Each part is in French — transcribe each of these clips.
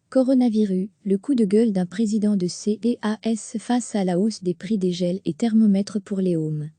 Coronavirus, le coup de gueule d'un président de CEAS face à la hausse des prix des gels et thermomètres pour les homes.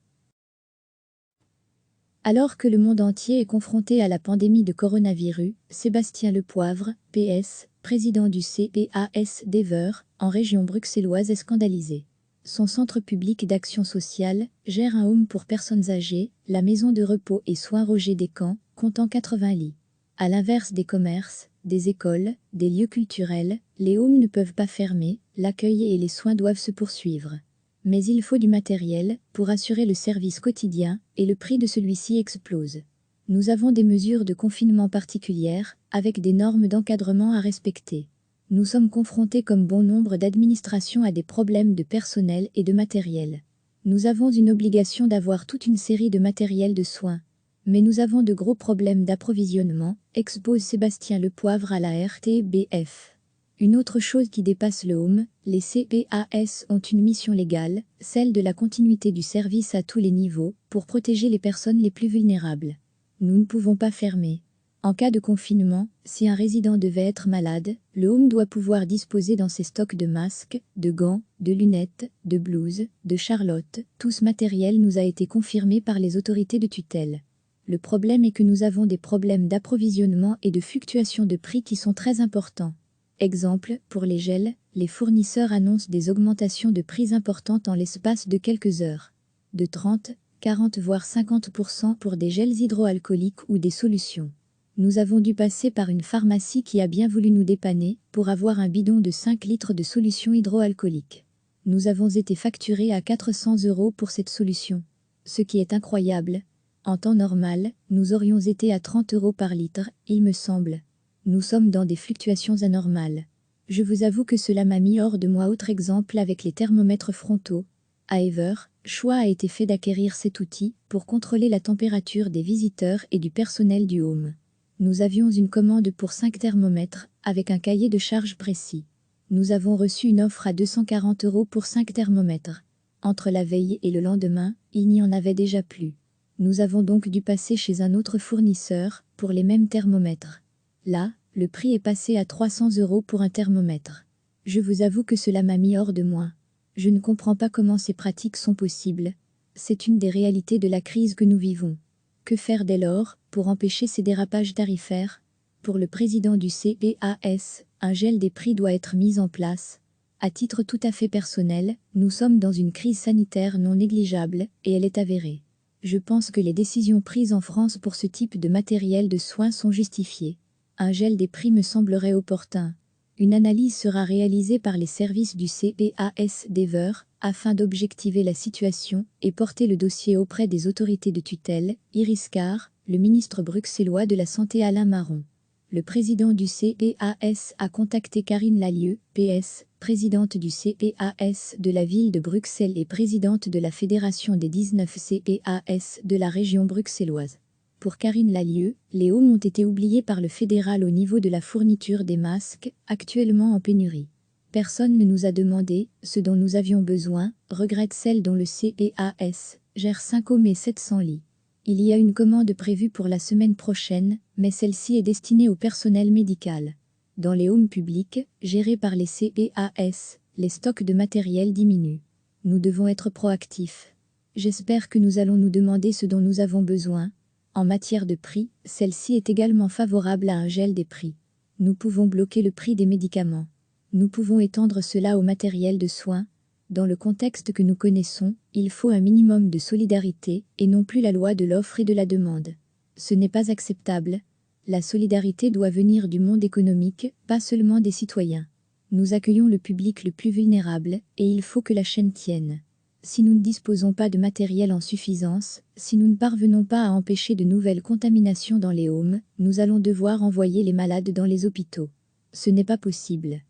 Alors que le monde entier est confronté à la pandémie de coronavirus, Sébastien Lepoivre, PS, président du CEAS d'Ever, en région bruxelloise est scandalisé. Son centre public d'action sociale gère un home pour personnes âgées, la maison de repos et soins Roger Descamps, comptant 80 lits. À l'inverse des commerces, des écoles, des lieux culturels, les homes ne peuvent pas fermer, l'accueil et les soins doivent se poursuivre. Mais il faut du matériel pour assurer le service quotidien et le prix de celui-ci explose. Nous avons des mesures de confinement particulières, avec des normes d'encadrement à respecter. Nous sommes confrontés comme bon nombre d'administrations à des problèmes de personnel et de matériel. Nous avons une obligation d'avoir toute une série de matériel de soins. Mais nous avons de gros problèmes d'approvisionnement, expose Sébastien Lepoivre à la RTBF. Une autre chose qui dépasse le home, les CEAS ont une mission légale, celle de la continuité du service à tous les niveaux, pour protéger les personnes les plus vulnérables. Nous ne pouvons pas fermer. En cas de confinement, si un résident devait être malade, le home doit pouvoir disposer dans ses stocks de masques, de gants, de lunettes, de blouses, de charlottes. Tout ce matériel nous a été confirmé par les autorités de tutelle. Le problème est que nous avons des problèmes d'approvisionnement et de fluctuations de prix qui sont très importants. Exemple, pour les gels, les fournisseurs annoncent des augmentations de prix importantes en l'espace de quelques heures. De 30, 40 voire 50% pour des gels hydroalcooliques ou des solutions. Nous avons dû passer par une pharmacie qui a bien voulu nous dépanner pour avoir un bidon de 5 litres de solution hydroalcoolique. Nous avons été facturés à 400 € pour cette solution. Ce qui est incroyable. En temps normal, nous aurions été à 30 € par litre, il me semble. Nous sommes dans des fluctuations anormales. Je vous avoue que cela m'a mis hors de moi. Autre exemple avec les thermomètres frontaux. À Ever, choix a été fait d'acquérir cet outil pour contrôler la température des visiteurs et du personnel du home. Nous avions une commande pour 5 thermomètres, avec un cahier de charge précis. Nous avons reçu une offre à 240 € pour 5 thermomètres. Entre la veille et le lendemain, il n'y en avait déjà plus. Nous avons donc dû passer chez un autre fournisseur pour les mêmes thermomètres. Là, le prix est passé à 300 € pour un thermomètre. Je vous avoue que cela m'a mis hors de moi. Je ne comprends pas comment ces pratiques sont possibles. C'est une des réalités de la crise que nous vivons. Que faire dès lors pour empêcher ces dérapages tarifaires? Pour le président du CEAS, un gel des prix doit être mis en place. À titre tout à fait personnel, nous sommes dans une crise sanitaire non négligeable et elle est avérée. Je pense que les décisions prises en France pour ce type de matériel de soins sont justifiées. Un gel des prix me semblerait opportun. Une analyse sera réalisée par les services du CEAS d'Ever afin d'objectiver la situation et porter le dossier auprès des autorités de tutelle, Iris Carr, le ministre bruxellois de la Santé Alain Marron. Le président du CEAS a contacté Karine Lallieu, PS, présidente du CEAS de la ville de Bruxelles et présidente de la Fédération des 19 CEAS de la région bruxelloise. Pour Karine Lallieu, les homes ont été oubliés par le fédéral au niveau de la fourniture des masques, actuellement en pénurie. Personne ne nous a demandé ce dont nous avions besoin, regrette celle dont le CEAS gère 5 homes et 700 lits. Il y a une commande prévue pour la semaine prochaine, mais celle-ci est destinée au personnel médical. Dans les homes publics, gérés par les CEAS, les stocks de matériel diminuent. Nous devons être proactifs. J'espère que nous allons nous demander ce dont nous avons besoin. En matière de prix, celle-ci est également favorable à un gel des prix. Nous pouvons bloquer le prix des médicaments. Nous pouvons étendre cela au matériel de soins. Dans le contexte que nous connaissons, il faut un minimum de solidarité et non plus la loi de l'offre et de la demande. Ce n'est pas acceptable. La solidarité doit venir du monde économique, pas seulement des citoyens. Nous accueillons le public le plus vulnérable et il faut que la chaîne tienne. Si nous ne disposons pas de matériel en suffisance, si nous ne parvenons pas à empêcher de nouvelles contaminations dans les homes, nous allons devoir envoyer les malades dans les hôpitaux. Ce n'est pas possible.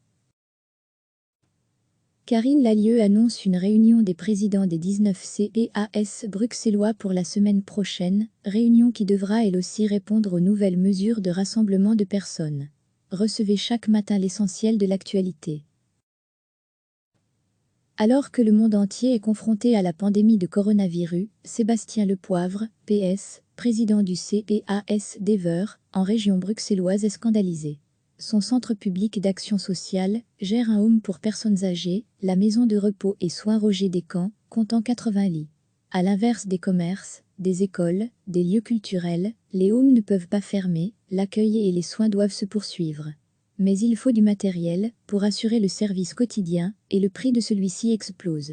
Karine Lallieu annonce une réunion des présidents des 19 CEAS bruxellois pour la semaine prochaine, réunion qui devra elle aussi répondre aux nouvelles mesures de rassemblement de personnes. Recevez chaque matin l'essentiel de l'actualité. Alors que le monde entier est confronté à la pandémie de coronavirus, Sébastien Lepoivre, PS, président du CEAS d'Ever, en région bruxelloise est scandalisé. Son centre public d'action sociale gère un home pour personnes âgées, la maison de repos et soins Roger Descamps, comptant 80 lits. À l'inverse des commerces, des écoles, des lieux culturels, les homes ne peuvent pas fermer, l'accueil et les soins doivent se poursuivre. Mais il faut du matériel pour assurer le service quotidien et le prix de celui-ci explose.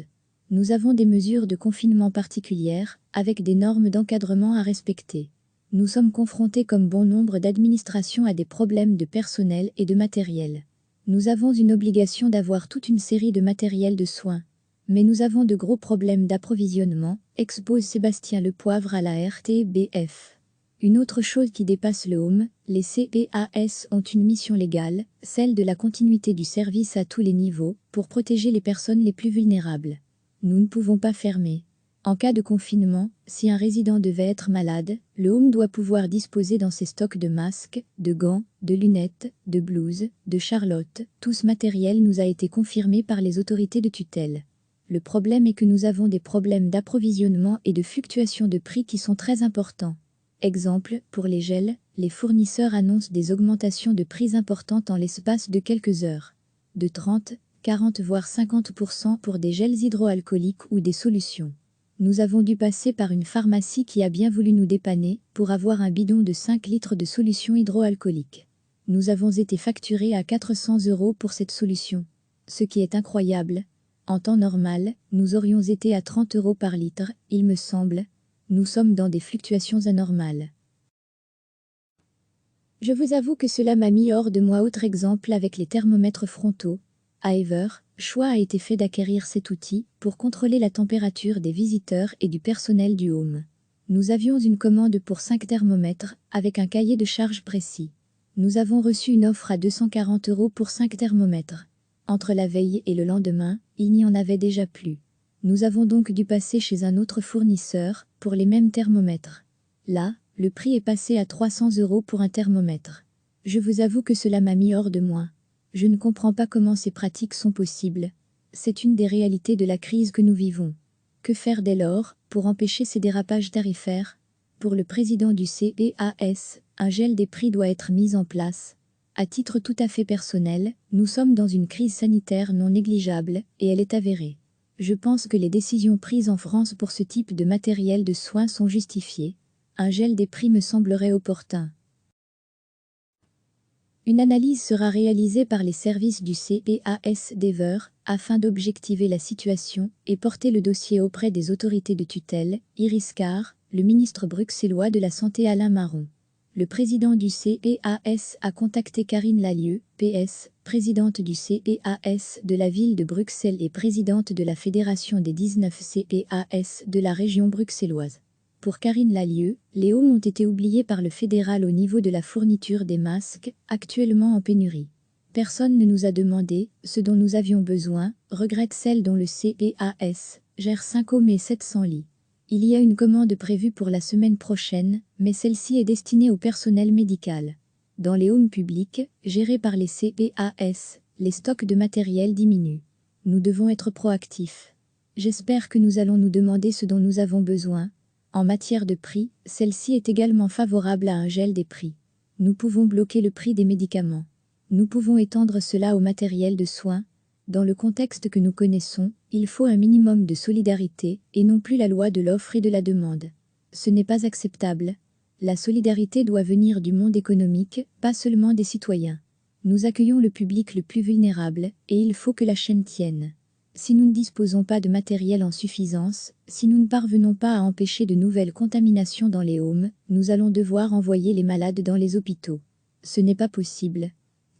Nous avons des mesures de confinement particulières, avec des normes d'encadrement à respecter. Nous sommes confrontés comme bon nombre d'administrations à des problèmes de personnel et de matériel. Nous avons une obligation d'avoir toute une série de matériel de soins. Mais nous avons de gros problèmes d'approvisionnement, expose Sébastien Lepoivre à la RTBF. Une autre chose qui dépasse le home, les CPAS ont une mission légale, celle de la continuité du service à tous les niveaux, pour protéger les personnes les plus vulnérables. Nous ne pouvons pas fermer. En cas de confinement, si un résident devait être malade, le home doit pouvoir disposer dans ses stocks de masques, de gants, de lunettes, de blouses, de charlottes. Tout ce matériel nous a été confirmé par les autorités de tutelle. Le problème est que nous avons des problèmes d'approvisionnement et de fluctuations de prix qui sont très importants. Exemple, pour les gels, les fournisseurs annoncent des augmentations de prix importantes en l'espace de quelques heures. De 30, 40 voire 50% pour des gels hydroalcooliques ou des solutions. Nous avons dû passer par une pharmacie qui a bien voulu nous dépanner pour avoir un bidon de 5 litres de solution hydroalcoolique. Nous avons été facturés à 400 € pour cette solution. Ce qui est incroyable. En temps normal, nous aurions été à 30 € par litre, il me semble. Nous sommes dans des fluctuations anormales. Je vous avoue que cela m'a mis hors de moi. Autre exemple avec les thermomètres frontaux. À Ever, choix a été fait d'acquérir cet outil pour contrôler la température des visiteurs et du personnel du home. Nous avions une commande pour 5 thermomètres avec un cahier de charge précis. Nous avons reçu une offre à 240 € pour 5 thermomètres. Entre la veille et le lendemain, il n'y en avait déjà plus. Nous avons donc dû passer chez un autre fournisseur pour les mêmes thermomètres. Là, le prix est passé à 300 € pour un thermomètre. Je vous avoue que cela m'a mis hors de moi. Je ne comprends pas comment ces pratiques sont possibles. C'est une des réalités de la crise que nous vivons. Que faire dès lors pour empêcher ces dérapages tarifaires? Pour le président du CPAS, un gel des prix doit être mis en place. À titre tout à fait personnel, nous sommes dans une crise sanitaire non négligeable et elle est avérée. Je pense que les décisions prises en France pour ce type de matériel de soins sont justifiées. Un gel des prix me semblerait opportun. Une analyse sera réalisée par les services du CPAS d'Ever afin d'objectiver la situation et porter le dossier auprès des autorités de tutelle, Iris Carr, le ministre bruxellois de la Santé Alain Marron. Le président du CPAS a contacté Karine Lallieu, PS, présidente du CPAS de la ville de Bruxelles et présidente de la Fédération des 19 CPAS de la région bruxelloise. Pour Karine Lallieu, les homes ont été oubliés par le fédéral au niveau de la fourniture des masques, actuellement en pénurie. Personne ne nous a demandé ce dont nous avions besoin, regrette celle dont le CPAS gère 5 homes et 700 lits. Il y a une commande prévue pour la semaine prochaine, mais celle-ci est destinée au personnel médical. Dans les homes publics, gérés par les CPAS, les stocks de matériel diminuent. Nous devons être proactifs. J'espère que nous allons nous demander ce dont nous avons besoin. En matière de prix, celle-ci est également favorable à un gel des prix. Nous pouvons bloquer le prix des médicaments. Nous pouvons étendre cela au matériel de soins. Dans le contexte que nous connaissons, il faut un minimum de solidarité et non plus la loi de l'offre et de la demande. Ce n'est pas acceptable. La solidarité doit venir du monde économique, pas seulement des citoyens. Nous accueillons le public le plus vulnérable et il faut que la chaîne tienne. Si nous ne disposons pas de matériel en suffisance, si nous ne parvenons pas à empêcher de nouvelles contaminations dans les homes, nous allons devoir envoyer les malades dans les hôpitaux. Ce n'est pas possible.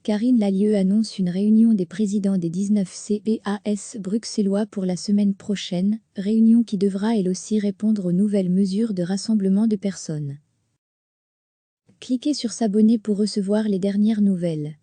Karine Lallieu annonce une réunion des présidents des 19 CPAS bruxellois pour la semaine prochaine, réunion qui devra elle aussi répondre aux nouvelles mesures de rassemblement de personnes. Cliquez sur s'abonner pour recevoir les dernières nouvelles.